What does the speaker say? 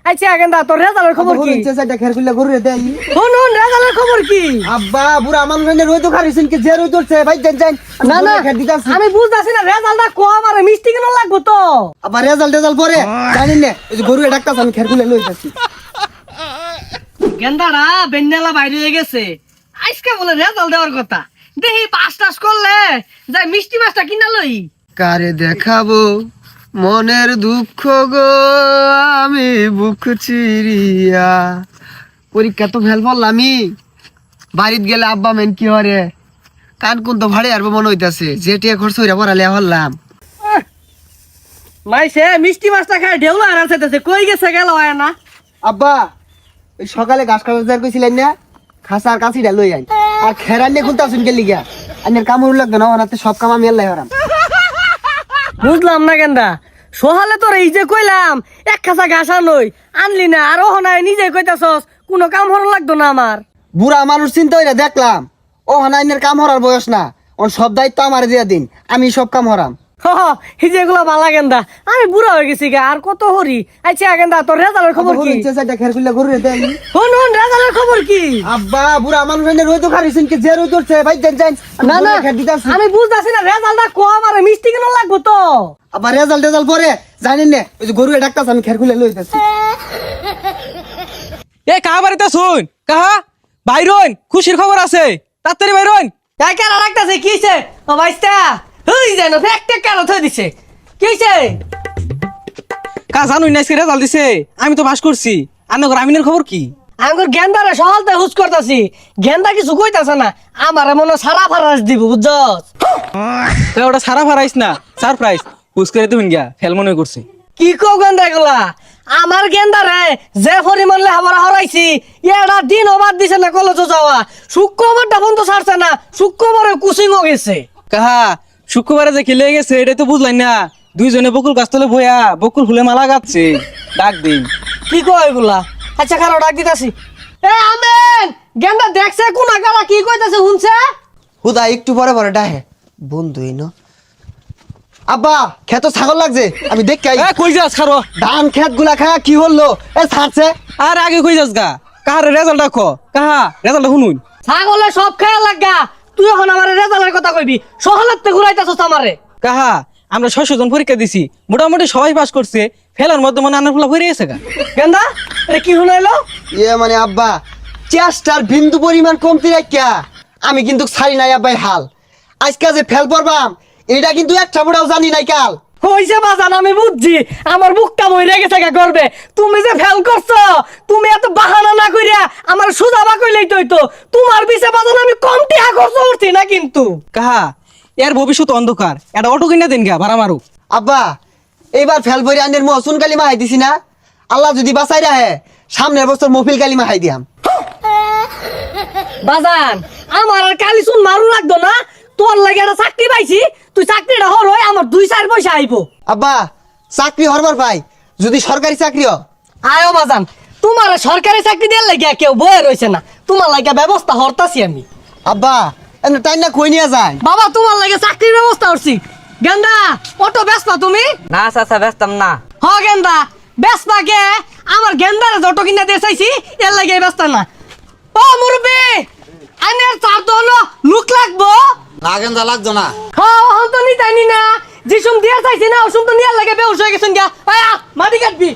আচ্ছা গেন্দা তোর রেজাল্টের খবর কি চেষ্টা খের করলে গরু রে দেই শুন রেজাল্টের খবর কি আব্বা বুড়া মানুষ রই তো খারিছেন কি যে রই ধরছে ভাই যান না না খের দিতাছি আমি বুঝতাছি না রেজাল্টটা কম আর মিষ্টি কেন লাগবো তো আবার রেজাল্ট পরে জানেন না এই যে গরু ডাক্তার আমি খের করলে লই যাচ্ছি গেন্দারা বেন্নালা বাইরে হয়ে গেছে আজকে বলে রেজাল্ট দেওয়ার কথা দেখি পাস টাস করলে যাই মিষ্টি মাছটা কিনা লই কারে দেখাবো মনের দুঃখ গো আমি বুক চিরিয়া পরীক্ষা তো ফেল পড়লামই বাড়িতে গেলে আব্বা মেন কি হরে কান কোন তো ভাড়ে আর মনে হইতাছে যেটিয়া খরচ হইরা পড়ালে হল্লাম মাইসে মিষ্টি মাছটা খায় ঢেউলা আর চাইতেছে কই গেছে গেল হয় না আব্বা ওই সকালে ঘাস কাটা যার কইছিলেন না খাসার কাছিটা লই আইন আর খেরান নিয়ে খুলতা শুনকে লিগা আইনের কাম হল লাগবে না ওনাতে সব কাম আমি আল্লাহ হারাম বুঝলাম না গেন্দা সহালে তোর এই যে কইলাম এক খাসা ঘাস আনই আনলি না আর ওহনায় নিজে কইতাছস কোনো কাম হর লাগতো না আমার বুড়া মানুষ চিন্তা হইরা দেখলাম ও আইনের কাম হরার বয়স না ওর সব দায়িত্ব আমার দিয়া দিন আমি সব কাম হরাম এই যে এগুলো বালা গেন্দা আমি বুড়া হয়ে গেছি গা আর কত হরি আচ্ছা গেন্দা তোর রেজাল্টের খবর কি খের করলে গরু রে দেই শুন রেজাল্টের খবর কি আব্বা বুড়া মানুষ রই তো খারিছেন কি যে রই ধরছে ভাই যান না না খের দিতাছি আমি বুঝতাছি না রেজাল্টটা কম আর মিষ্টি কেন লাগবো তো আবার রেজাল্ট পরে জানেন না ওই যে গরু ডাক্তার আমি খের করলে লই যাচ্ছি এ কাহা বাড়িতে শুন কাহা বাইরন খুশির খবর আছে তাড়াতাড়ি বাইরন কেন রাখতেছে কি হইছে ও ভাইস্তা হই যায় না একটা কেন থই দিছে কি হইছে কা জানুই না রেজাল্ট দিছে আমি তো পাস করছি আন্নগর আমিনের খবর কি আঙ্গুর গেন্দারে সকালতে হুস করতাছি গেন্দা কিছু কইতাছে না আমারে মনে সারা ফারাস দিব বুঝছস তুই ওটা সারা ফারাইস না সারপ্রাইজ হুস করে দিবেন গিয়া ফেল মনে করছে কি কও গেন্দা এগুলা আমার গেন্দারে যে পরিমাণ লেখাপড়া হরাইছি এটা দিন অবাদ দিছে না কলেজে যাওয়া শুক্রবারটা বন্ধ ছাড়ছে না শুক্রবারে কোচিংও গেছে কাহা শুক্রবারে যে খেলে গেছে এটাই তো বুঝলাই না দুইজনে বকুল গাছতলে বইয়া বকুল ফুলে মালা গাচ্ছে ডাক দিন কি কয় এগুলা আচ্ছা খারাপ ডাক দিতাছি এ আমেন গেন্দা দেখছে কোন আকারা কি কইতাছে শুনছে হুদা একটু পরে ডাহে বন্ধুই ন আব্বা খেত ছাগল লাগছে আমি দেখ এ কই যাস খারো ধান খেত গুলা খায়া কি হলো এ ছাড়ছে আর আগে কই যাস গা কাহার রেজাল্ট দেখো কাহা রেজাল্ট শুনুন ছাগলে সব খেয়াল লাগা তুই এখন আমার রেজাল্টের কথা কইবি সহলাতে ঘুরাইতাছস আমারে কাহা আমরা 600 জন পরীক্ষা দিছি মোটামুটি সবাই পাস করছে ফেলার মধ্যে মানে আনার ফুলা ভরে গেছে গা গেন্দা এটা কি শুনাইলো ইয়ে মানে আব্বা চেষ্টার বিন্দু পরিমাণ কমতি রাখিয়া আমি কিন্তু ছাড়ি নাই আব্বাই হাল আজকে যে ফেল পড়বাম এটা কিন্তু একটা বড়াও জানি নাই কাল হইছে বাজান আমি বুঝছি আমার বুকটা মইরা গেছে গা করবে তুমি যে ফেল করছো তুমি এত বাহানা না কইরা আমার সুজাবা কইলেই তো হইতো তোমার বিছে বাজান আমি কম টিহা খরচ করছি না কিন্তু কাহা এর ভবিষ্যৎ অন্ধকার এটা অটো কিনা দেন গা ভাড়া মারু আব্বা এইবার ফেল পরি আনের মহসুন কালিমা হাই দিছি না আল্লাহ যদি বাঁচাই রাহে সামনের বছর মফিল কালিমা হাই দিয়াম বাজান আমার আর কালি শুন মারু লাগতো না তোর লাগে একটা চাকরি পাইছি তুই চাকরিটা হর হয় আমার 2-4 পয়সা আইবো আব্বা চাকরি হরবার ভাই যদি সরকারি চাকরি হ আয়ো বাজান তোমার সরকারি চাকরি দেওয়ার লাগিয়া কেউ বয়ে রয়েছে না তোমার লাগিয়া ব্যবস্থা হরতাছি আমি আব্বা এমনি টাইম না কই নিয়ে যায় বাবা তোমার লাগে চাকরির ব্যবস্থা করছি গেন্দা অটো ব্যস্ত তুমি না চাচা ব্যস্তাম না হ গেন্দা ব্যস্ত কে আমার গেন্দারে যত কিনা দিয়ে চাইছি এর লাগে ব্যস্ত না ও মুরব্বি আনের চার তো হলো লুক লাগবো লাগেন যা লাগতো না হ্যাঁ হন তো নি জানি না যিসুম দিয়ে চাইছি না ওসুম তো নিয়ার লাগে বেউস হয়ে গেছেন গা আয়া মাটি কাটবি